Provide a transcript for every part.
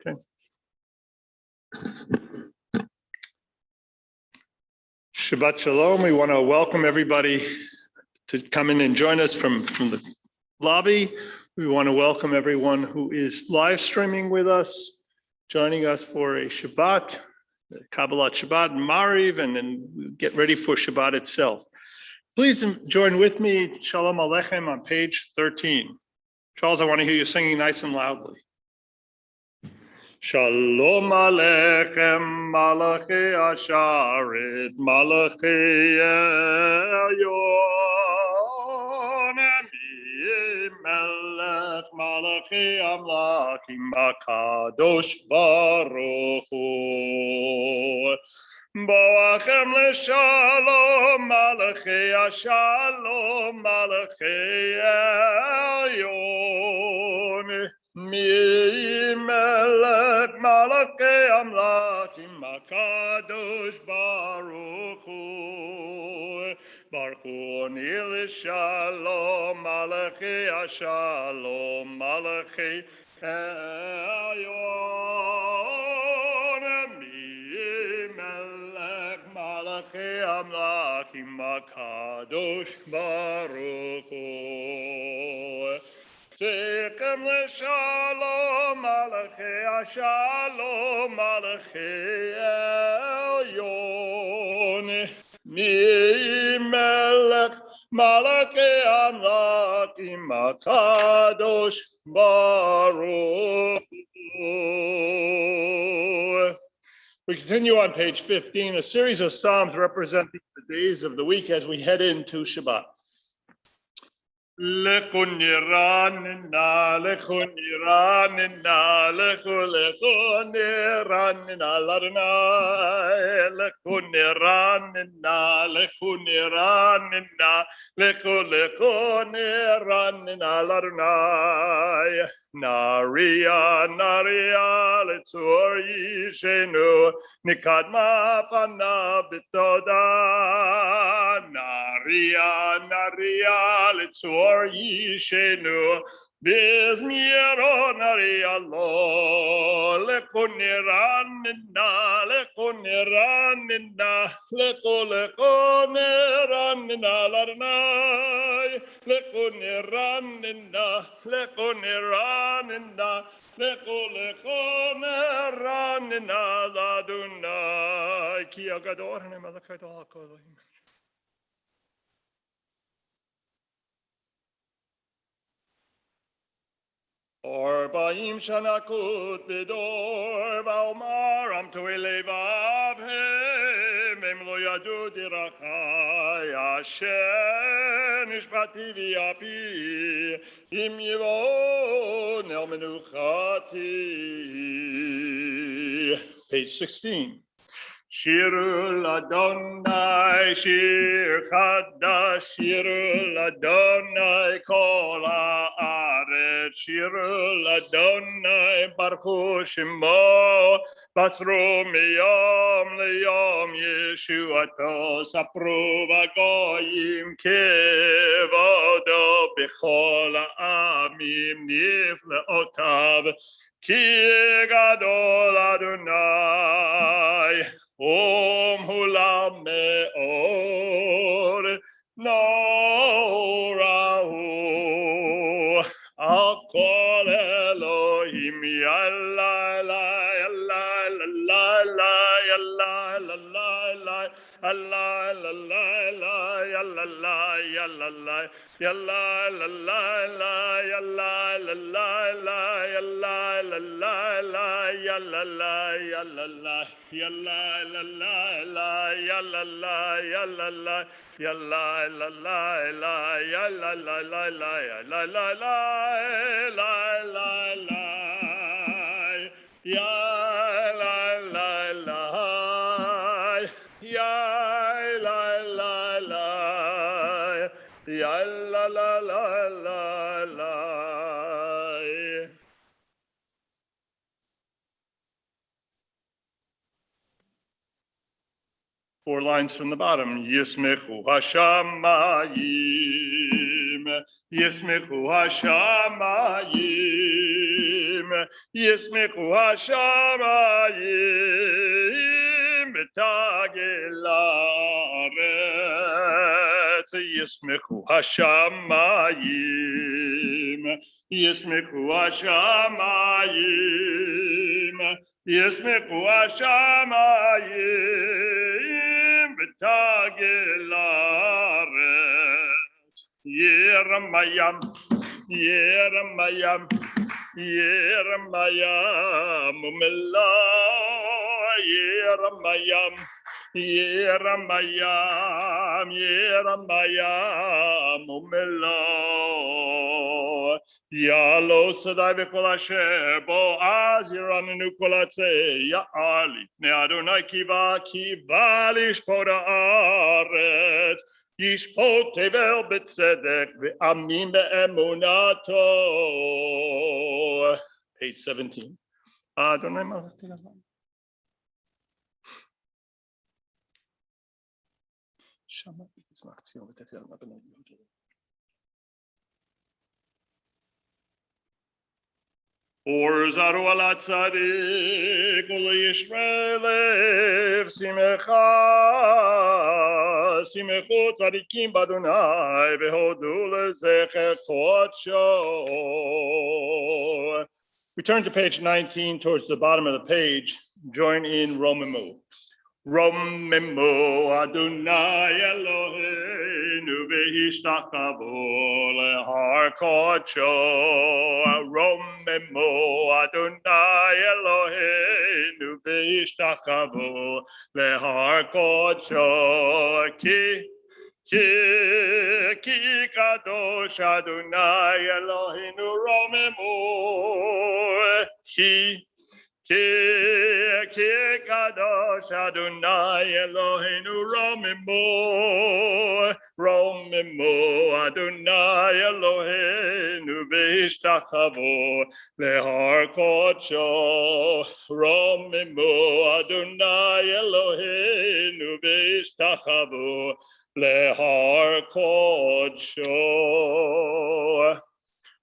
Okay. Shabbat Shalom. We want to welcome everybody to come in and join us from the lobby. We want to welcome everyone who is live streaming with us, joining us for a Shabbat, Kabbalat Shabbat, Mariv, and then get ready for Shabbat itself. Please join with me, Shalom Aleichem, on page 13. Charles, I want to hear you singing nice and loudly. Shalom Aleichem, Malachi Asharet, Malachi Elyon, Melech, Malachi Amlakim, Kadosh Baruch Hu. Boachem leShalom, Malachi Ashalom, Malachi Elyon. Mi melech malachei amlachim hakadosh baruch hu. Baruch hu oni l'shalom malachei ashalom malachei elyon. Mi melech malachei amlachim hakadosh baruch hu. Sechem leShalom, Malachei Ashalom, Malachei Elyon. Mi melech Malachei Amlakim HaKadosh Baruch Hu. We continue on page 15, a series of psalms representing the days of the week as we head into Shabbat. Lechun niranina, lechun niranina, lechun niranina, l'Adonai. Lechun niranina, lechun niranina, lechun niranina, l'Adonai. Naria, naria, letzur yishenu, nikadma panav b'toda. Naria, naria, letzur yishenu, bizmiro naria lo. Lechun niranina, lechun niranina, lechun niranina, l'Adonai. Lechun niranina, lechun niranina, lechun niranina, l'Adonai. Ki agadol hanem alakadol hakolim. Orbaim shanakut bidor va'omar am to'e levavhem em lo yadu dirachai asher nishbati v'yapi im yivon el menuchati. Page 16. Shirul Adonai, Shir Chadash, Shirul Adonai, Kol Haaretz, Shirul Adonai, Baruch Hu Shemo, Basru miyom liyom Yeshuato, Sapru v'goyim kevodo, B'chol ha'amim nifleotav, Ki gadol Adonai. Hulam me'or norahu al kol Elohim yalla la yalla la la yalla la la Allah la la la yalla la yalla la yalla la la la yalla la la la yalla la la la yalla la yalla la yalla la la la yalla la yalla la yalla la la la yalla la la la la la la la la ya la la la ya la la la ya la la la la la. Four lines from the bottom. Yismechu hashamayim, Yismechu hashamayim, Yismechu hashamayim b'tagel haaretz. Yismechu hashamayim. Yismechu hashamayim. Yismechu hashamayim b'tagel haaretz. Yeramayam, Yeramayam, Yeramayam, Umela, Yeramayam, Yeramayam, Yeramayam, Umela. Yalo Sadai B'Kol Asher Boaz Yeranenu Kol Hatzei Ya'ar Lifnei Adonai Kiva Lishpot Haaretz Yishpot Tevel B'Tzedek V'Amim Be'emunato. Page 17. Adonai Malach Tegalam. Shama Yismach Tzion V'Techel Mabnei Yehuda. Or Zaru ala tzadik ule Yishmelev simechu tzadikim badonai v'hodu lezecher kodsho. We turn to page 19 towards the bottom of the page. Join in Romemu. Romemu Adonai Eloheinu v'hishtakavu lehar kodsho. Romemu Adonai Eloheinu v'hishtakavu lehar kodsho. Ki kadosh Adonai Eloheinu romemu. Ki kadosh Adonai Eloheinu romemu Adonai Eloheinu v'hishtakavu lehar kodsho. Romemu Adonai Eloheinu v'hishtakavu lehar kodsho.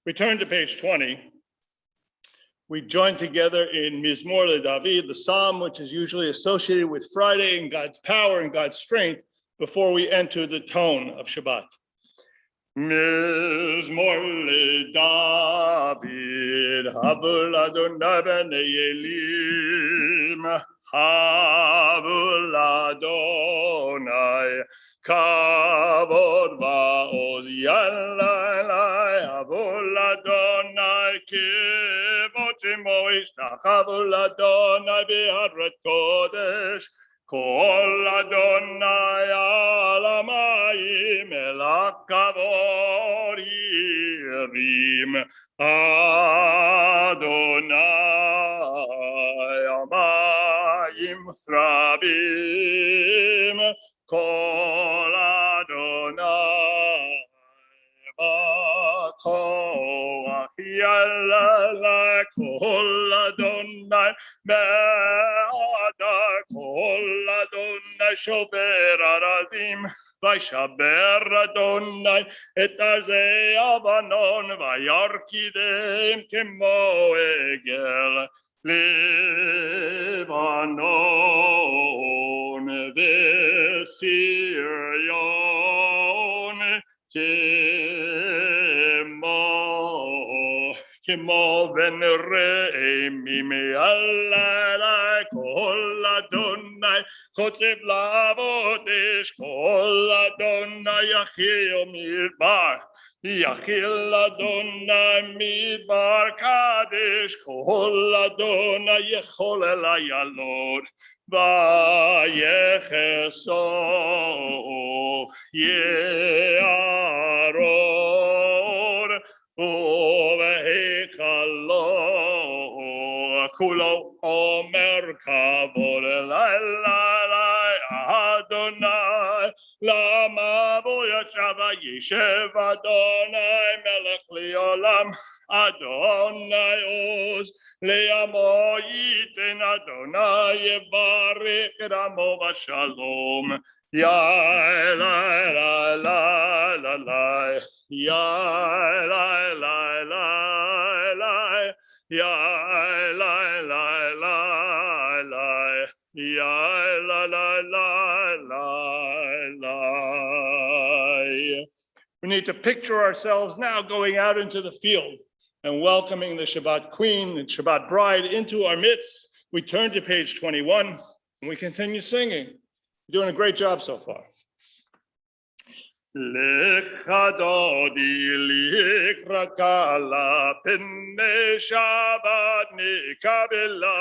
We turn to page 20. We join together in Mizmor LeDavid, the psalm which is usually associated with Friday and God's power and God's strength before we enter the tone of Shabbat. Mizmor LeDavid, Habul Adonai b'nei Elim, Habul Adonai, Kavod va'od Yalai, Habul Adonai, Kivot Shemo Ishtachavu Adonai b'Hadrat Kodesh, Kol Adonai al hamayim el hakavod yirim, Adonai hamayim rabim, Kol Adonai b'koach Yalai, Kol Adonai be'adar, Kol Adonai shober arazim, Vayshaber Adonai et arzei avanon, Vayarkidem kemo egel Lebanon v'Sirion kemo v'nereimim Yalai, Kol Adonai chotzev lavodesh, Kol Adonai yachil midbar, Yachil Adonai midbar kadesh, Kol Adonai yechol el hayalot, Vayechesof Ye'aron Uvehekalo Kulo Omer Kavod Elalai Adonai Lama Boyachava Yeshev Adonai Melech Leolam Adonai Oz Le'amo Yiten Adonai Yevarech Ramo Vashalom Ya la la la la la Ya la la la la Ya la la la la, ya la la la la la. We need to picture ourselves now going out into the field and welcoming the Shabbat Queen and Shabbat Bride into our midst. We turn to page 21 and we continue singing. You're doing a great job so far. Lecha dodi likrakala penne Shabbat nikabela.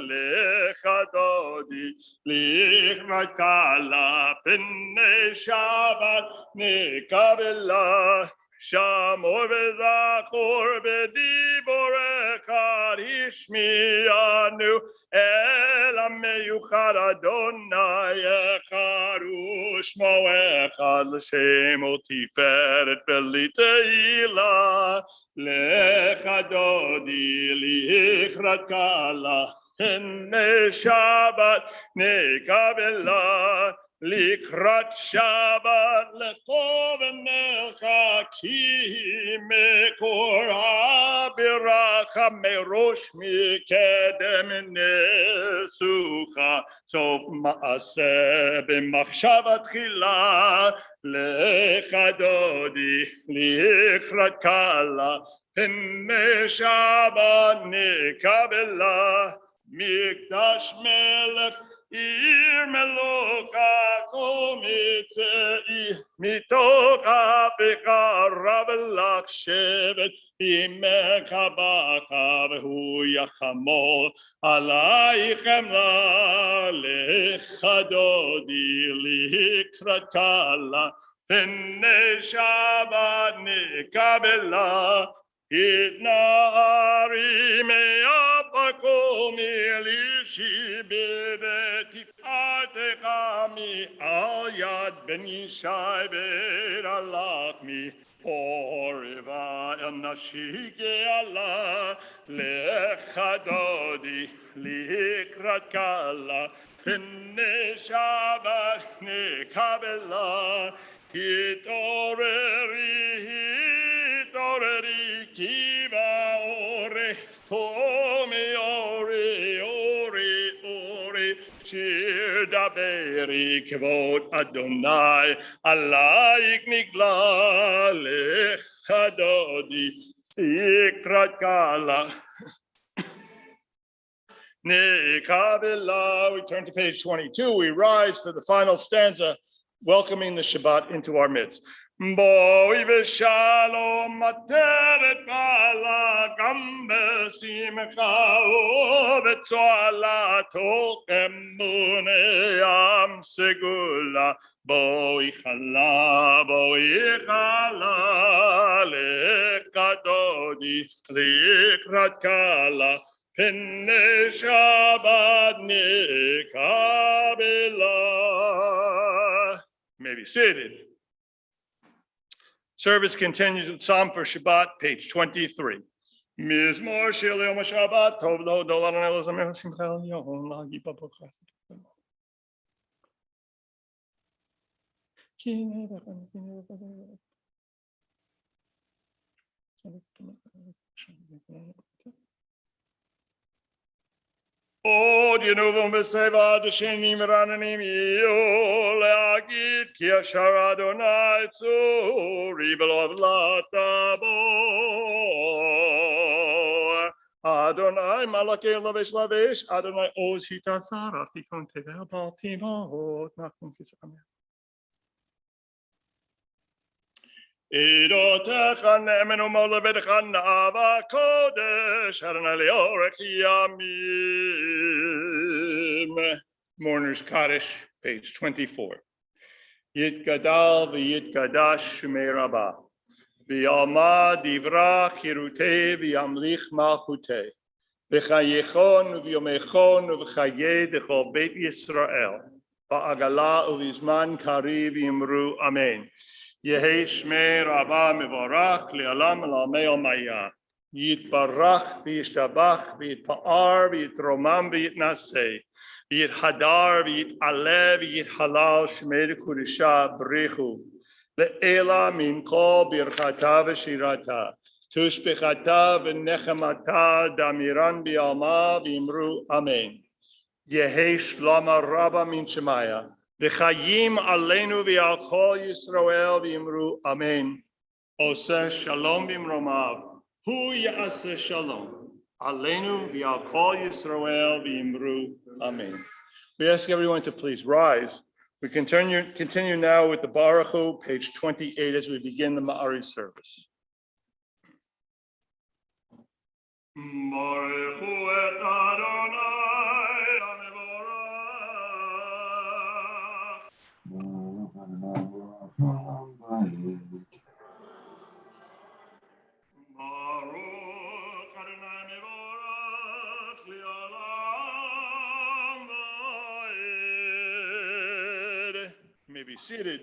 Lecha dodi likrakala penne Shabbat nikabela. Shamor v'zachor v'dibor echad hishmianu el hameyuchad Adonai echad u'shmo echad l'shem u'tiferet v'liteila lecha dodi lichrat kala hene Shabbat nekabela Likrat Shabbat lekov melcha ki mekor habiracha merosh mikedem nesucha sof maaseh b'machshavat tchila lecha dodi likrat kala hene Shabbat nekabela mikdash melech Ir melocha komitei mitocha v'karav lach shevet imecha bacha v'hu yachamol alaychem lecha dodi likrat kala pene Shabbat nikabela Itnari me'apakom elishi b'tifate chami al yad ben yishai v'ralachmi Oriva el nashike Allah lecha dodi likrat kala pene Shabbat nikabela Hitoreri kiva ore tomi ore shir daberi kvod Adonai alaik nigla lecha dodi ikrat kala nekabela. We turn to page 22. We rise for the final stanza, welcoming the Shabbat into our midst. Boi v'shalom materet bala gam besimcha v'tzoalato emune am segula boi chala lecha dodi likrat kala pene Shabbat nikabela. May be seated. Service continues with Psalm for Shabbat, page 23. Mizmor shel yom Shabbat, tov lo dolar nelazamel simchel yom la yipapo chesed. Od yenuvim v'seva d'shenim v'rananim yiyu le'agid ki ashar Adonai tzuri b'lo v'latabo Adonai malakei lavesh lavesh Adonai oz hitasara tikon tevel baltimot nachum kisameh Idotecha ne'emenu molevedecha na'ava kodesh Adonai le'orech yamim. Mourner's Kaddish, page 24. Yitgadal v'yitgadash shumei rabbah v'yalma divra chirutei v'yamlich malchutei v'chayechon v'yomechon v'chayei d'chol beit Yisrael v'agala uv'izman kariv yimru amen. Yehi shmei rabbah mevorach le'alam l'amei omaya. Yitbarach v'yishtabach v'yitpa'ar v'yitromam v'yitnaseh. V'yithadar v'yit'aleh v'yithalal shmei d'kudisha b'richu. Le'ela min kol birchata v'shirata. Tushbechata v'nechemata damiran bi'alma v'imru amen. Yehi shlama rabba min shemaya. V'chayim aleinu v'al kol Yisrael v'imru amen. Oseh shalom b'imromav. Hu ya'aseh shalom. Aleinu v'al kol Yisrael v'imru amen. We ask everyone to please rise. We continue now with the Baruch Hu, page 28, as we begin the Ma'ari service. Baruch Hu et Adonai Baruch Adonai Mevorach Li'olam Va'ed. You may be seated.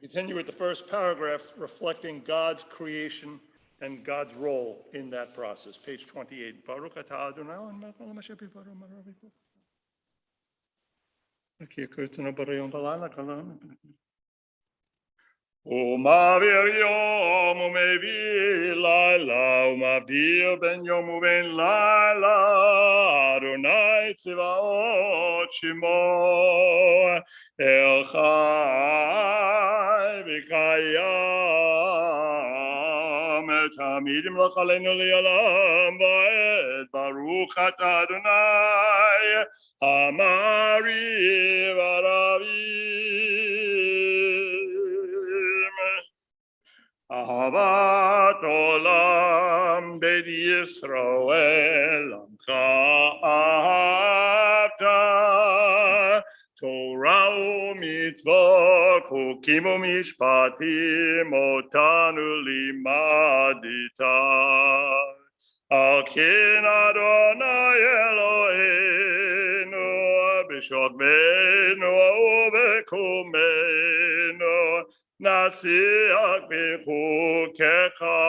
We continue with the first paragraph reflecting God's creation and God's role in that process. Page 28. Baruch atah Adonai melech Hashem b'dvaro maravitu. Ki yakurtanu barayom b'layla kalam. Umavir yom umevi laila umavir ben yom uben laila Adonai tzivaot shemo el chai v'chayam tamidim l'chaleinu li'olam va'ed Baruch atah Adonai Amari v'aravi Ahavat olam beit Yisrael amcha ahavta Torah u'mitzvot chukim u'mishpatim otanu limadita Al ken Adonai Eloheinu b'shokmenu u'b'kumenu Nasiach b'chukecha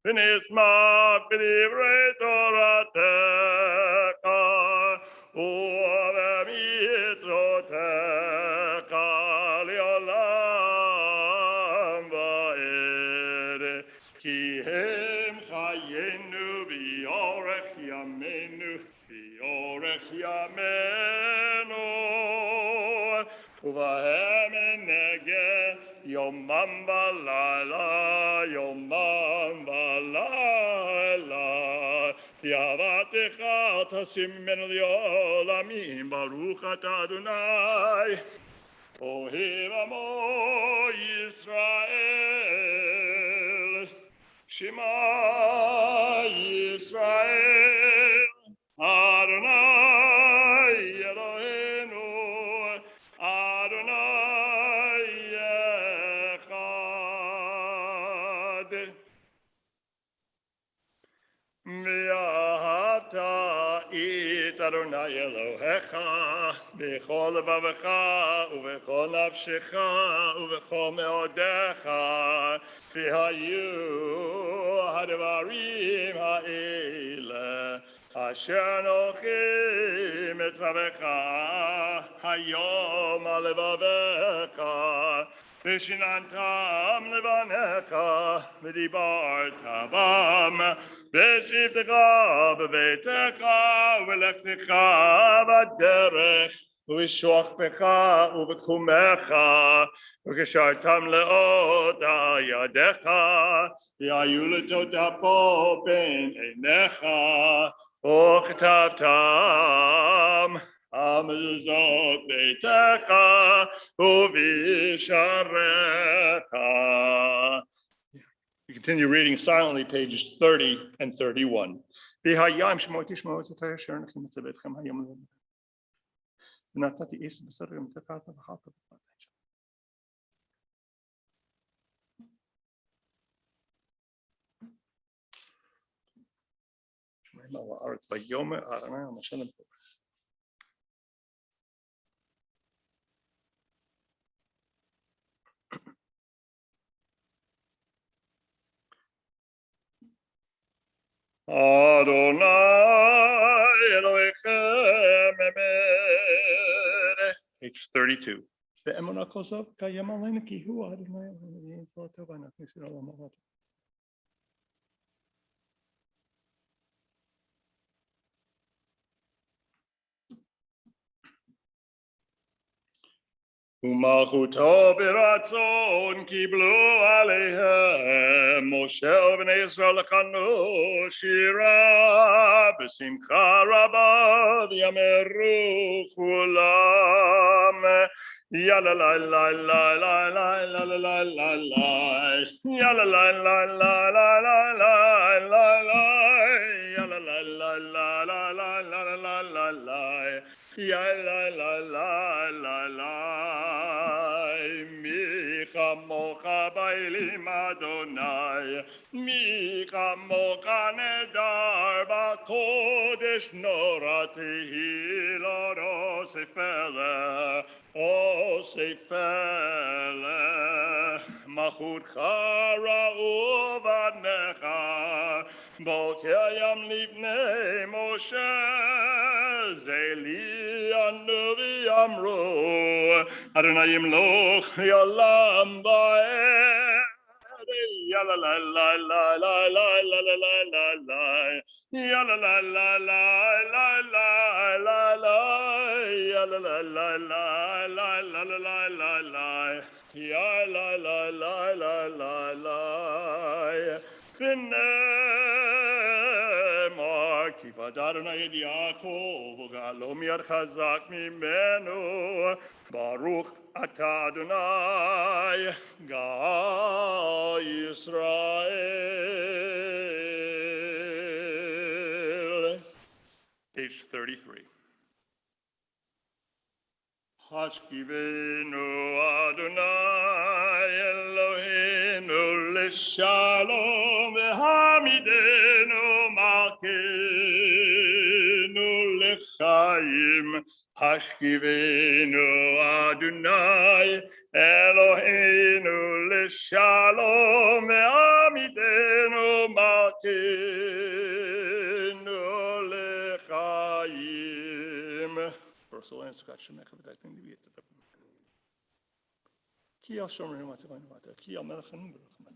v'nismach b'divrei Toratecha u'b'mitzvotecha li'olam va'ed ki hem chayenu v'yorech yamenu uvahem enegeh yomam v'layla yavatecha tasim menu li'olamim Baruch atah Adonai ohev amo Yisrael Shema Yisrael Adonai Eloheinu Adonai Echad V'ahavta it Adonai Elohecha b'chol levavecha u'b'chol nafshecha u'b'chol me'odecha v'hayu hadvarim ha'eleh asher anochi mitzavecha hayom alevavecha v'shinantam levanecha v'dibarta bam v'shivtecha b'beitecha v'lektecha b'derech v'shochpecha u'b'kumecha v'keshartam le'ota yadecha v'hayu l'totapo ben einecha וכתבתם המזוזות ביתך ובשעריך. You continue reading silently, pages 30 and 31. V'hayam shmo tishmo etzotay asher anachim mitzavetchem hayom v'natati es b'sarim tefata v'chalta v'chalta. Haaretz vayomer Adonai al Moshe l'Moshe. Adonai Elohechem emet. Page 32. Ve'emunah kol zov kayem aleinu ki hu Adonai Elohim tzalto v'anachnis olam ha'ad. ומלכותו ברצון קיבלו עליהם, משה ובני ישראל לקנו שירה בשמחה רבה ויאמרו כולם יאללה לה לה לה לה לה לה לה לה לה יאללה לה לה לה לה לה לה לה לה יאללה לה לה לה לה לה לה לה לה לה יאללה לה לה לה לה מי כמוך באלים אדוני מי כמוך נדר בקודש נורא תהילה אוסף אלה אוסף אלה מלכותך ראו בניך בוקר ים לבני משה זה לי הנביא אמרו אדוני ימלוך לעולם ועד יאללה לה לה לה לה לה לה לה לה לה יאללה לה לה לה לה לה לה לה יאללה לה לה לה לה לה לה לה לה יאללה לה לה לה לה לה ונאמר כי פדה אדוני את יעקב וגאלו מיד חזק ממנו ברוך אתה אדוני גאל ישראל. Page 33. השכיבנו אדוני אלוהינו לשלום והעמידנו מלכנו לחיים. השכיבנו אדוני אלוהינו לשלום והעמידנו מלכנו לחיים. פרסול עסקת שמך ודייתנו לביאת הדבר. כי על שומרים מצבנו ואתה, כי על מלכנו ברחמתו.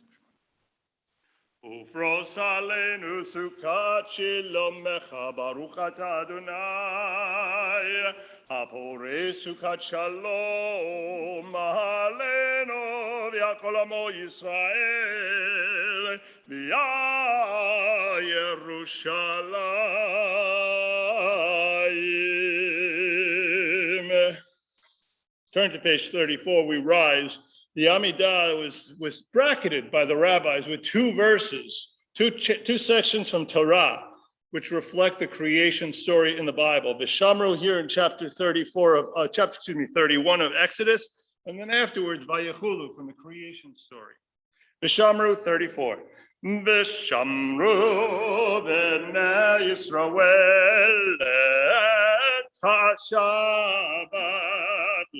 ופרוס עלינו סוכת שלומך, ברוך אתה אדוני, הפורס סוכת שלום עלינו ועל כל עמו ישראל, ועל ירושלים. Turn to page 34, we rise. The Amidah was bracketed by the rabbis with two verses, two sections from Torah, which reflect the creation story in the Bible. Vishamru here in chapter 31 of Exodus, and then afterwards Vayechulu from the creation story. Vishamru 34. Vishamru b'nei Yisrael et ha-Shabbat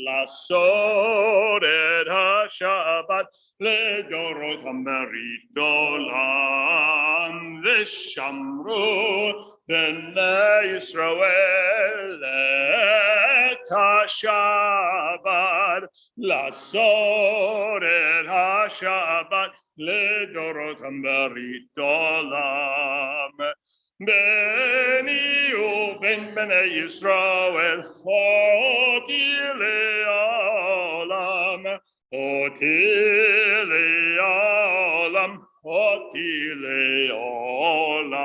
lasod et ha-Shabbat לדורות המרית עולם. ושמרו בני ישראל את השבת לעשות את השבת לדורות המרית עולם. בני ובין בני ישראל אותי לעולם אותי לעולם, אותי לעולם.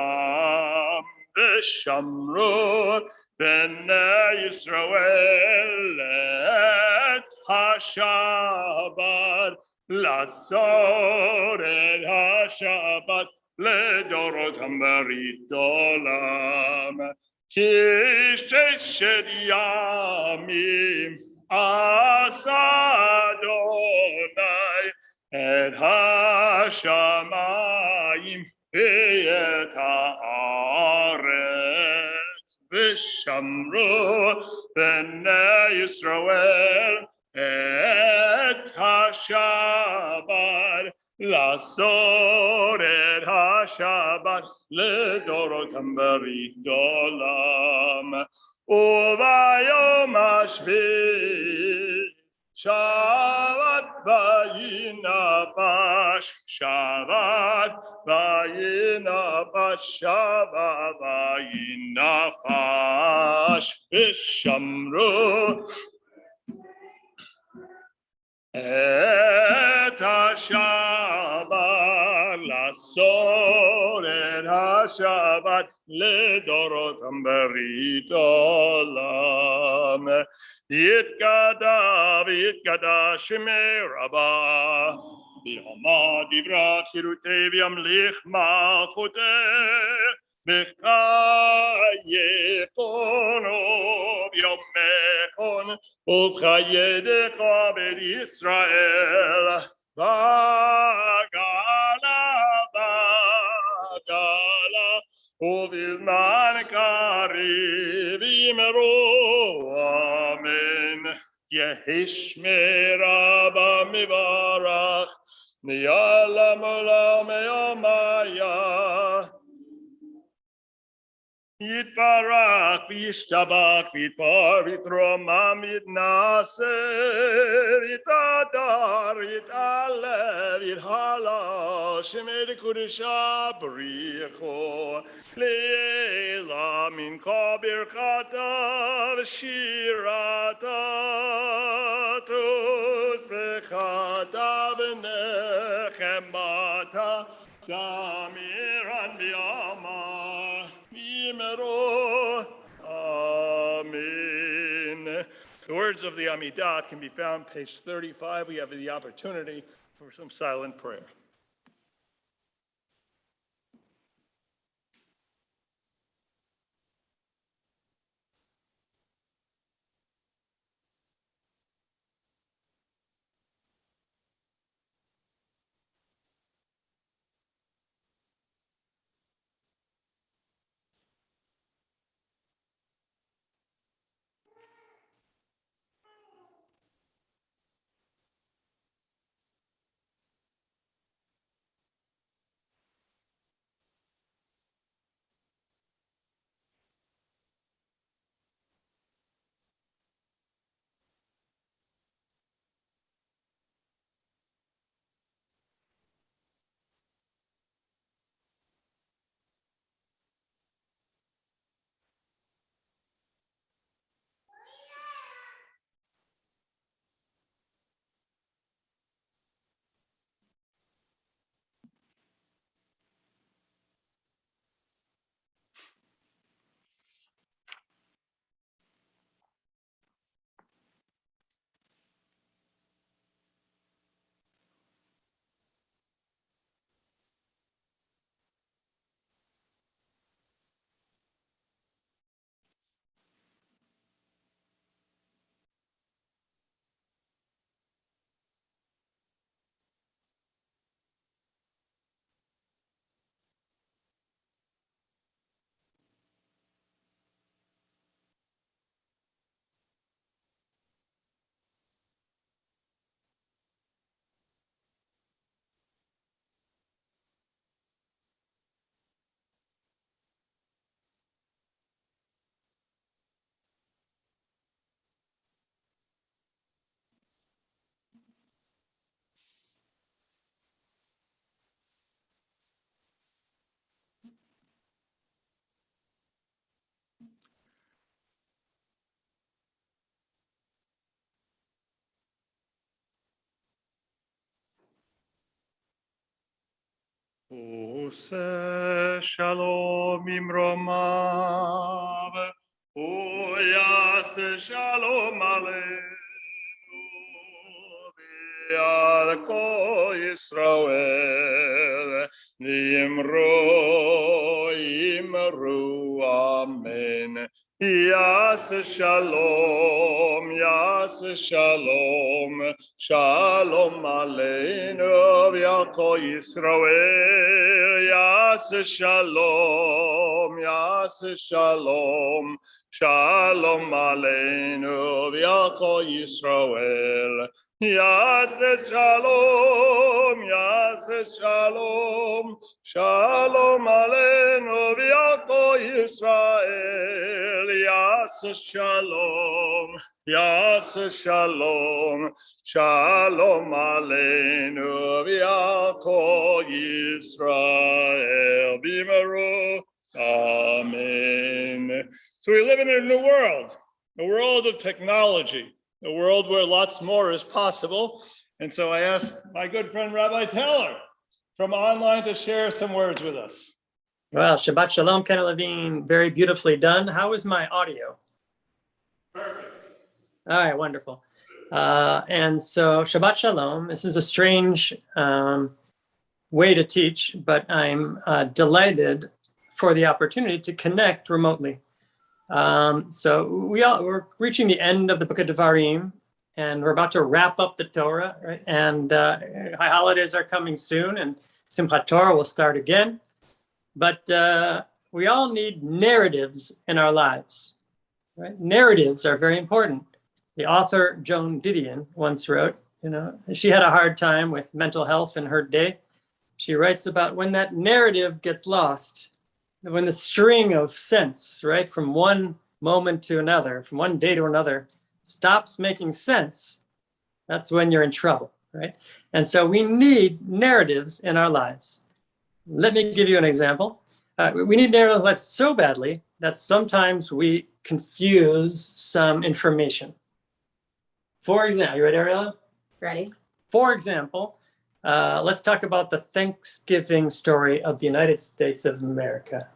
ושמרו בני ישראל את השבת לעשות את השבת לדורות המרית עולם. כי ששת ימים עשה אדוני את השמיים ואת הארץ. ושמרו בני ישראל את השבת לעשות את השבת לדורות המרית עולם. וביום השביעי שבת וינפש, שבת וינפש, שבת וינפש. ושמרו את השבת, לעשות את השבת לדורותם ברית עולם. יתגדע ויתגדע שמי רבה, ביומה דברה חירותי וימליך מלכותי, בחייכון וביומכון ובחייך בית ישראל, בגלה ובזמן קריב יאמרו אמן. יהי שמי רבה מברך מעולם עולם יומיה. יתברך וישתבח ויתפאר ויתרומם ויתנשא ויתהדר ויתעלה ויתהלל שמי לקודשה בריחו לעילא מן כה ברכתה ושירתה תושבחתה ונחמתה תמירן בימה Amen. The words of the Amidah can be found page 35. We have the opportunity for some silent prayer. Ose shalom imromav, uyase shalom aleinu, v'al kol Yisrael, imru amen. Yas shalom, shalom aleinu v'al kol Yisrael. Yas shalom, shalom aleinu v'al kol Yisrael. Yas shalom, shalom aleinu v'al kol Yisrael. Yas shalom, shalom aleinu v'al kol Yisrael. B'maru, amen. So we live in a new world, a world of technology, a world where lots more is possible. And so I asked my good friend Rabbi Taylor from online to share some words with us. Well, Shabbat Shalom, Ken Levine, very beautifully done. How is my audio? Perfect. All right, wonderful. And so Shabbat Shalom, this is a strange way to teach, but I'm delighted for the opportunity to connect remotely. So we're reaching the end of the Book of Devarim, and we're about to wrap up the Torah, right? And high holidays are coming soon, and Simchat Torah will start again. But we all need narratives in our lives, right? Narratives are very important. The author Joan Didion once wrote, she had a hard time with mental health in her day. She writes about when that narrative gets lost, when the string of sense, right, from one moment to another, from one day to another, stops making sense, that's when you're in trouble, right? And so we need narratives in our lives. Let me give you an example. We need narratives in life so badly that sometimes we confuse some information. For example, you ready, Ariella? Ready. For example, let's talk about the Thanksgiving story of the United States of America,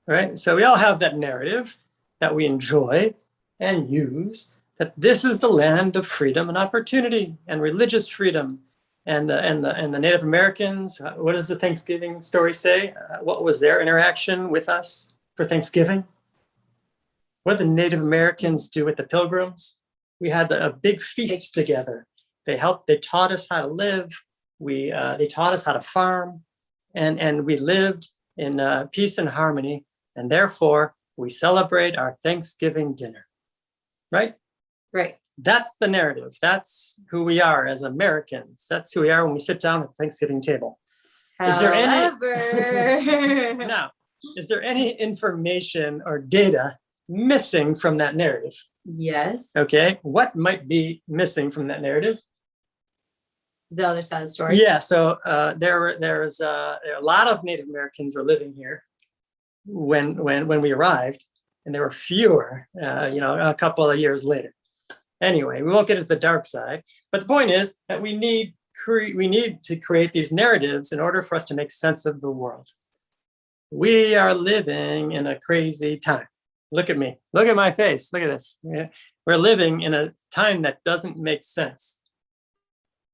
right? So we all have that narrative that we enjoy and use, that this is the land of freedom and opportunity and religious freedom. And the Native Americans, what does the Thanksgiving story say? What was their interaction with us for Thanksgiving? What did the Native Americans do with the Pilgrims? We had a big feast together. They taught us how to live. They taught us how to farm, and we lived in peace and harmony. And therefore, we celebrate our Thanksgiving dinner, right? Right. That's the narrative. That's who we are as Americans. That's who we are when we sit down at the Thanksgiving table. Is there any information or data missing from that narrative? Yes. Okay. What might be missing from that narrative? The other side of the story. Yeah. So there's a lot of Native Americans were living here when we arrived, and there were fewer, a couple of years later. Anyway, we won't get into the dark side, but the point is that we need to create these narratives in order for us to make sense of the world. We are living in a crazy time. Look at me. Look at my face. Look at this. Yeah. We're living in a time that doesn't make sense,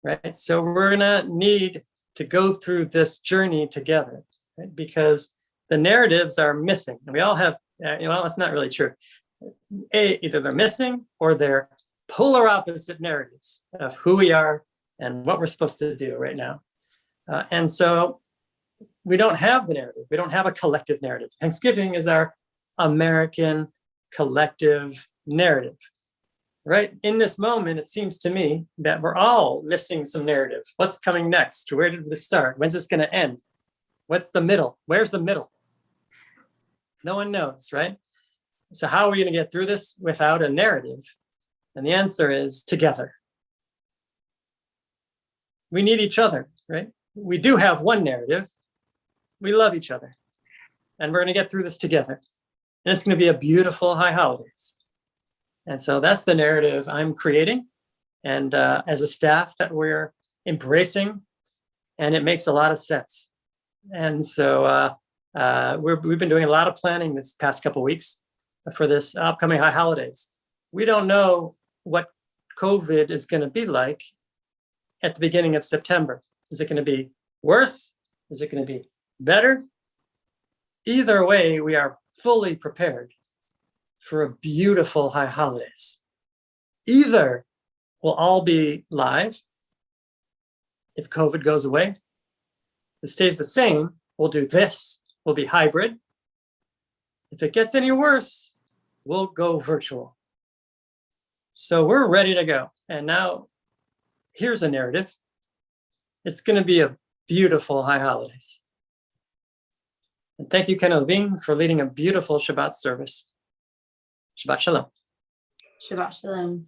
right? So we're gonna need to go through this journey together, right? Because the narratives are missing. And we all have, that's not really true. Either they're missing or they're polar opposite narratives of who we are and what we're supposed to do right now. And so we don't have the narrative. We don't have a collective narrative. Thanksgiving is our American collective narrative, right? In this moment, it seems to me that we're all missing some narrative. What's coming next? Where did this start? When's this going to end? What's the middle? Where's the middle? No one knows, right? So how are we going to get through this without a narrative? And the answer is together. We need each other, right? We do have one narrative. We love each other. And we're going to get through this together. And it's going to be a beautiful high holidays. And so that's the narrative I'm creating. And as a staff that we're embracing, and it makes a lot of sense. And so we've been doing a lot of planning this past couple of weeks for this upcoming high holidays. We don't know what COVID is going to be like at the beginning of September. Is it going to be worse? Is it going to be better? Either way, we are fully prepared for a beautiful high holidays. Either we'll all be live if COVID goes away. If it stays the same, we'll do this. We'll be hybrid. If it gets any worse, we'll go virtual. So we're ready to go. And now here's a narrative. It's going to be a beautiful high holidays. And thank you, Ken Levine, for leading a beautiful Shabbat service. Shabbat Shalom. Shabbat Shalom.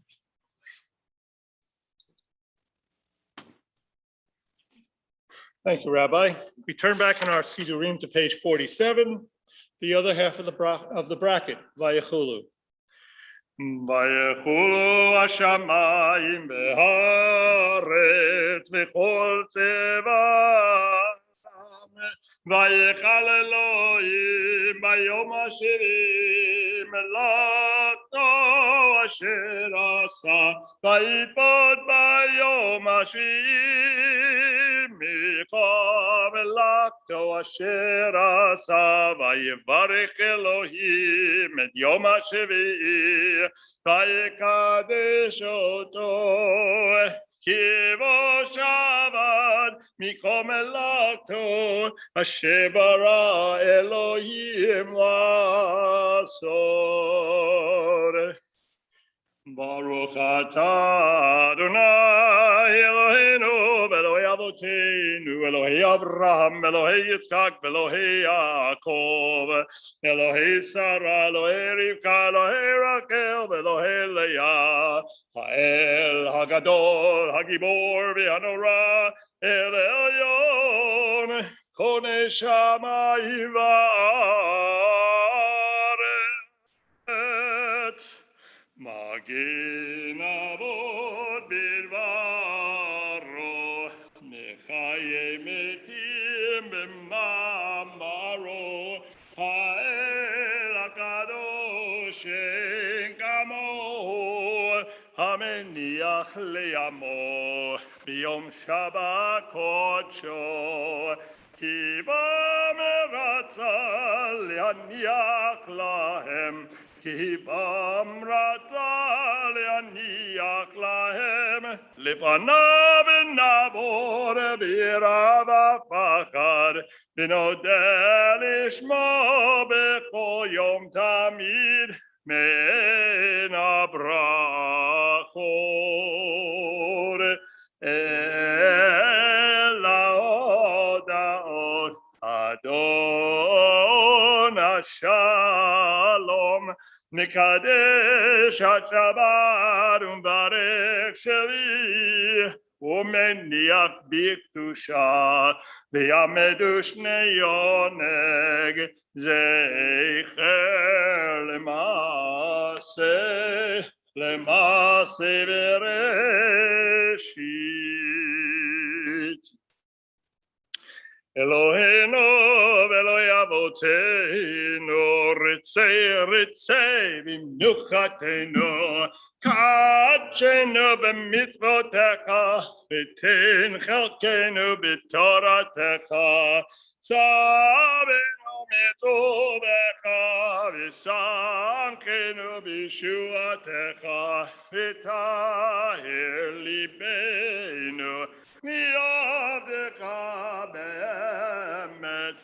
Thank you, Rabbi. We turn back in our Sidurim to page 47, the other half of the bracket, Vayachulu. ויחולו השמיים והארץ וכל צבאם ויכל אלוהים ביום השביעי מלאכתו אשר עשה ויפוד ביום השביעי מכל מלאכתו אשר עשה ויברך אלוהים את יום השביעי ויקדש אותו כי בו שבת מכל מלאכתו אשר ברא אלוהים לעשות. ברוך אתה אדוני אלוהינו ואלוהי אבותינו אלוהי אברהם אלוהי יצחק ואלוהי יעקב אלוהי שרה אלוהי רבקה אלוהי רחל ואלוהי לאה האל הגדול הגיבור והנורא אל העליון קונה שמיים וארץ מגן אבות בדברו מחיי מתים במאמרו האל הקדוש אין כמוהו המניח לימו ביום שבת קודשו כי בם רצה להניח להם כי בם רצה להניח להם לפניו נעבור ביראה ופחד ונודה לשמו בכל יום תמיד מן הברכות אל ההודעות אדון השלום מקדש השבת ומברך שלי ומניח בקדושה ויעמדו שני יונג זכר למעשה בראשית. אלוהינו ואלוהי אבותינו רצה במנוחתנו קדשנו במצוותיך ותן חלקנו בתורתך צוונו מטובך ושמחנו בישועתך וטהר ליבנו מעבדך באמת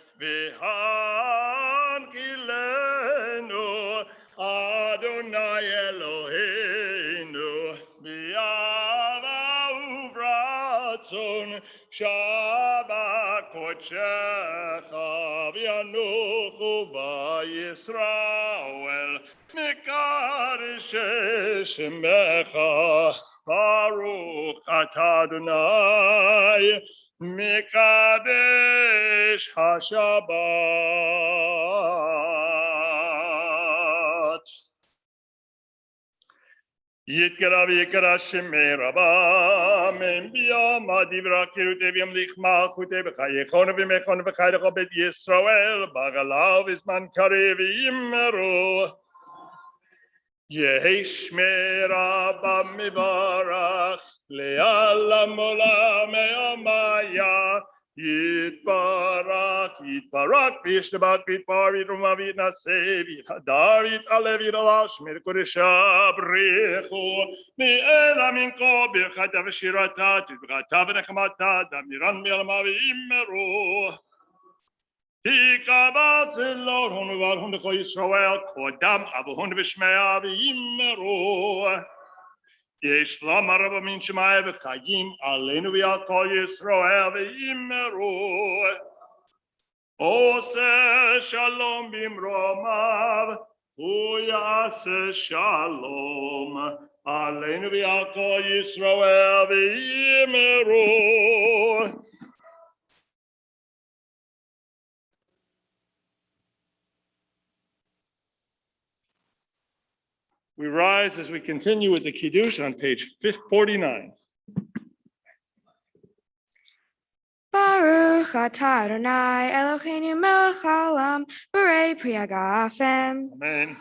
והנחילנו אדוני אלוהינו באהבה וברצון שבת קודשך וינוחו בישראל מקדש שמך ברוך אתה אדוני מקדש השבת. יתגלה ויקרא שמי רבה ביום דברי וימליך מלכותי בחייכון ומכון וחי לכל בית ישראל בגלה ובזמן קריב ויאמרו יהי שמי רבה מברך לעולם עולם יומיה יתברך וישתבח ויתפאר ויתרומם ויתנשא ויתהדר ויתעלה ויתעלה שמי לקודשה ברכו מאלה מן כה ברכתה ושירתה תפארתה ונחמתה דמירן מעלמה ויאמרו כי קבלת צלון וברכו לכל ישראל קודם אבוהון ושמיה ויאמרו יש לומר רב מן שמיה וחיים עלינו ועל כל ישראל ויאמרו עושה שלום במרומיו הוא יעשה שלום עלינו ועל כל ישראל ויאמרו We rise as we continue with the Kiddush on page 49. Baruch atah Adonai Eloheinu melech haolam borei pri hagafen. Amen.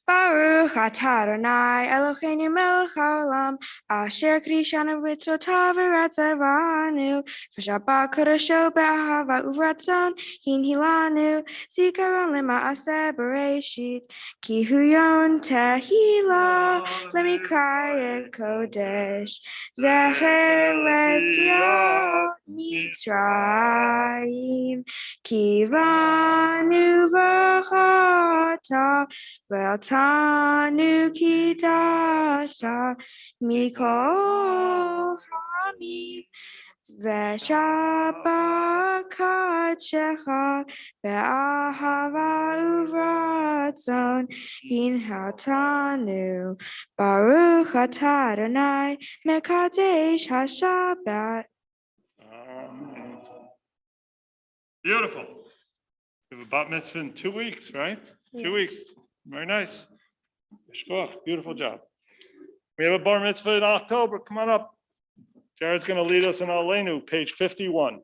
Baruch atah Adonai Eloheinu melech haolam asher kadishanu b'mitzvotav v'ratzavanu v'shabbat kodesho be'ahava uvratzon hinhilanu zikaron lema'aseh bereshit ki hu yom tehila lemikra kodesh zecher letzion Mitzrayim kivanu v'chata V'atanu kitashta mikol hamim v'shabakatshecha be'ahava uvratzon hinhatanu Baruch atah Adonai mekadesh haShabbat. Beautiful. We have a bat mitzvah in 2 weeks, right? 2 weeks. Very nice. Beautiful job. We have a bar mitzvah in October. Come on up. Jared's going to lead us in Aleinu, page 51.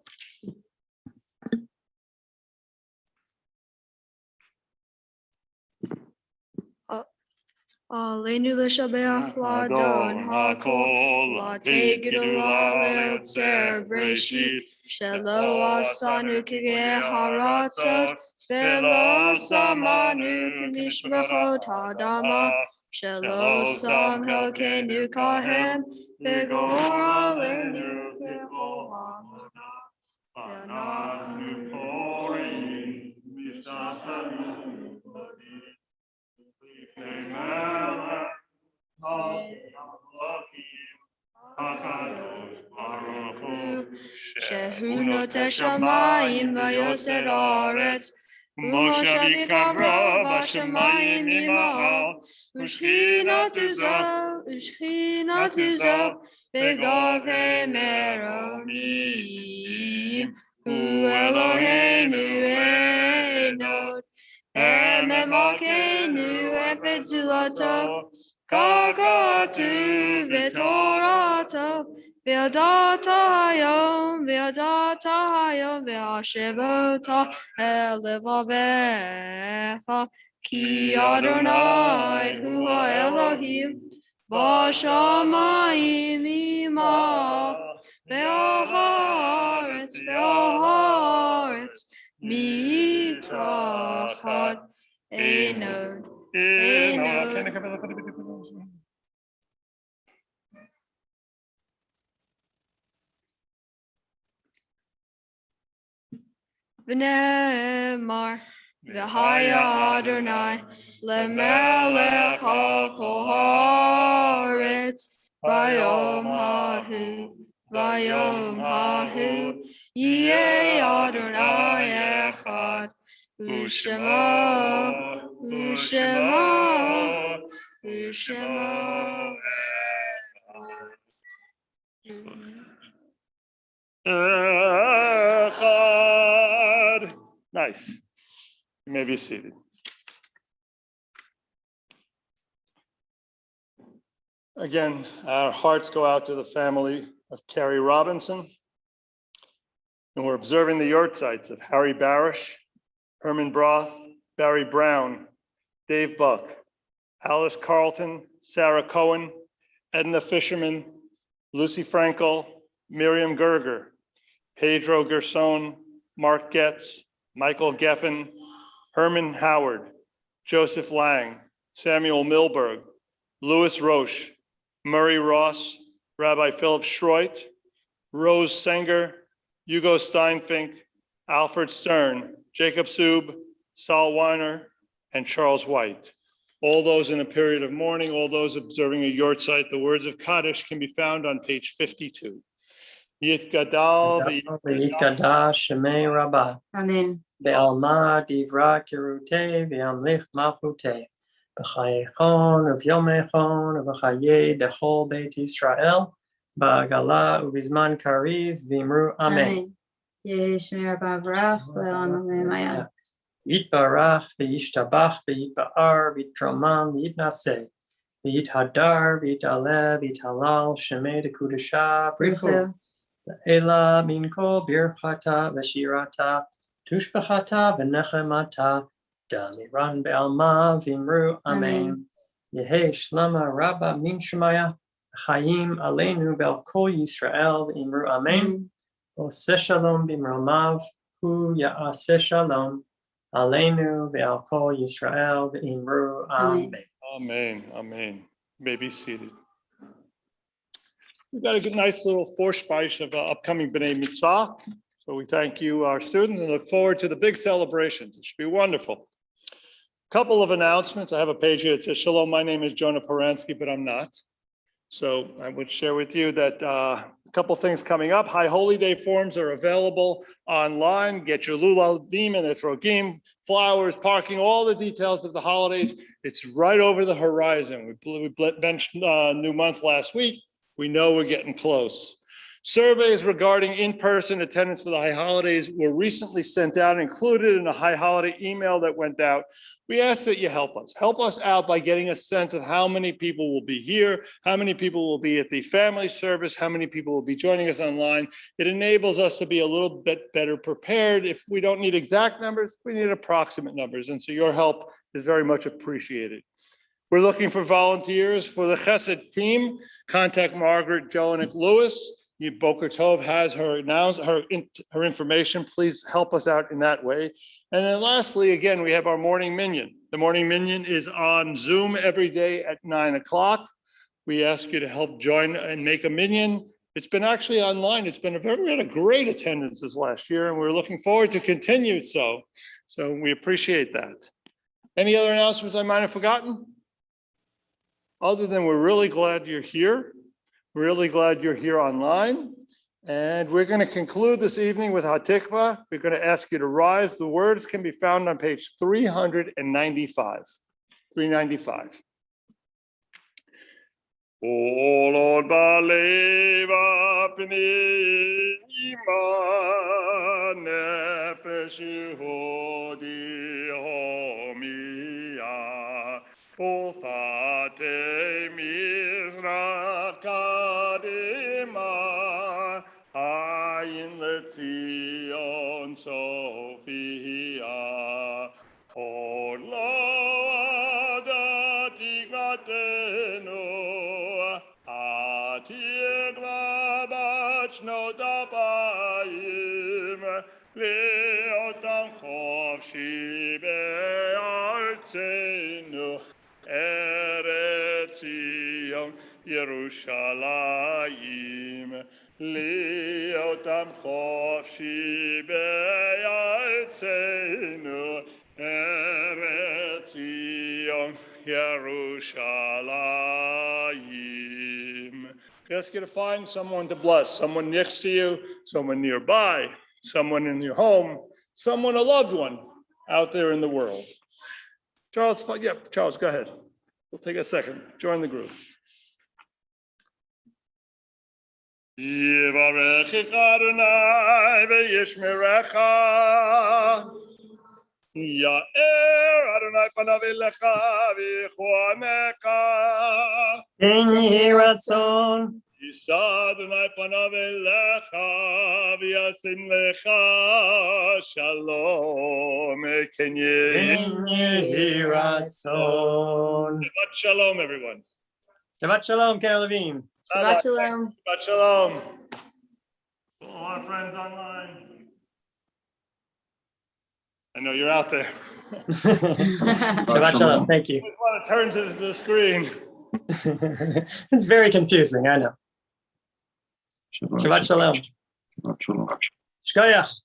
Aleinu l'shabeach l'adon hakol l'tegidu l'yotzer breshit shelo asanu k'gei haratzot v'lo samanu k'mishmachot ha'adama shelo sam helkenu kahem v'gor aleinu k'chol ha'amona v'ananu korim mishtatanim Shehu noter shamayim vayoser haaretz Umoshav yikavro v'shamayim yima'al Ushchinatu zo v'gavre meromim Hu Eloheinu enod Ememakenu efetzulato Kakatu v'torato V'yadata hayom v'ashevota elevavecha Ki Adonai hu ha'Elohim V'shamayim ima'al V'haaretz mitachat enod. V'nemar v'haya Adonai lemelech hakol haaretz vayom hahu yeh Adonai echad u'shemo Echad. Nice. You may be seated. Again, our hearts go out to the family of Carrie Robinson. And we're observing the yortzites of Harry Barish, Herman Broth, Barry Brown, Dave Buck, Alice Carlton, Sarah Cohen, Edna Fisherman, Lucy Frankel, Miriam Gerger, Pedro Gerson, Mark Getz, Michael Geffen, Herman Howard, Joseph Lang, Samuel Milberg, Louis Roche, Murray Ross, Rabbi Philip Schreut, Rose Senger, Hugo Steinfink, Alfred Stern, Jacob Sub, Saul Weiner, and Charles White. All those in a period of mourning, all those observing a yortzeit, the words of Kaddish can be found on page 52. Yitgadal v'yitgadash shemei rabbah. Amen. Be'alma divra kirutei v'yamlich malchutei. B'chayechon uv'yomechon uv'chayei dechol Beit Yisrael. Ba'agala ubizman kariv v'imru amen. Yeshmei Rabba Barach le'olam amen. Yitbarach v'yishtabach v'yitba'ar v'yitromam v'yitnaseh. V'yitadar, v'yitalev, v'yitalal, shemei dekudasha, brichu. Brichu. Ela minko birchata v'shirata, tushbachata v'nechemata, damiran be'alma v'imru amen. Yehi shlama rabba min shemaya, chayim aleinu be'al kol Yisrael v'imru amen. Oseh shalom b'imromav, hu ya'aseh shalom, aleinu ve'al kol Yisrael v'imru amen. Amen. Amen. You may be seated. We've got a good, nice little Vorspeise of upcoming B'nai Mitzvah. So we thank you, our students, and look forward to the big celebrations. It should be wonderful. Couple of announcements. I have a page here that says, Shalom, my name is Jonah Paransky, but I'm not. So I would share with you that a couple things coming up. High Holy Day forms are available online. Get your lulavim and etrogim, flowers, parking, all the details of the holidays. It's right over the horizon. We benched new month last week. We know we're getting close. Surveys regarding in-person attendance for the high holidays were recently sent out, included in a high holiday email that went out. We ask that you help us. Help us out by getting a sense of how many people will be here, how many people will be at the family service, how many people will be joining us online. It enables us to be a little bit better prepared. If we don't need exact numbers, we need approximate numbers. And so your help is very much appreciated. We're looking for volunteers for the Chesed team. Contact Margaret Jelinek Lewis. Boker Tov has her information. Please help us out in that way. And then lastly, again, we have our morning minyan. The morning minyan is on Zoom every day at 9 o'clock. We ask you to help join and make a minyan. It's been actually online. We had a great attendance this last year, and we're looking forward to continue so. So we appreciate that. Any other announcements I might have forgotten? Other than we're really glad you're here. Really glad you're here online. And we're going to conclude this evening with Hatikva. We're going to ask you to rise. The words can be found on page 395. 395. O Lord, Baleva Pnima Nefesh Yehudi Homia Ofate Mizrach Kadima Ayin Letzion Sophia O Lord Atikvatenu Atikva Bachnot Abayim Leotam Chofshi Be'artzenu Eretz Zion Yerushalayim Leotam Chofshi Be'artzenu Eretz Zion Yerushalayim. Ask you to find someone to bless, someone next to you, someone nearby, someone in your home, someone, a loved one out there in the world. Charles, Charles, go ahead. We'll take a second. Join the group. Yivarechich Adonai v'yishmerecha. Ya'er Adonai panav elecha v'yichuanecha. En yehi ratzon. Yisa Adonai panav elecha v'yasim lecha shalom. En yehi ratzon. Shabbat shalom, everyone. Shabbat shalom, Ken Levine. Shabbat shalom. Shabbat shalom. All our friends online. I know you're out there. Shabbat shalom. Thank you. I just want to turn to the screen. It's very confusing, I know. Shabbat shalom. Shabbat shalom. Shkoyach.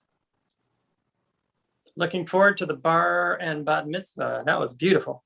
Looking forward to the bar and bat mitzvah. That was beautiful.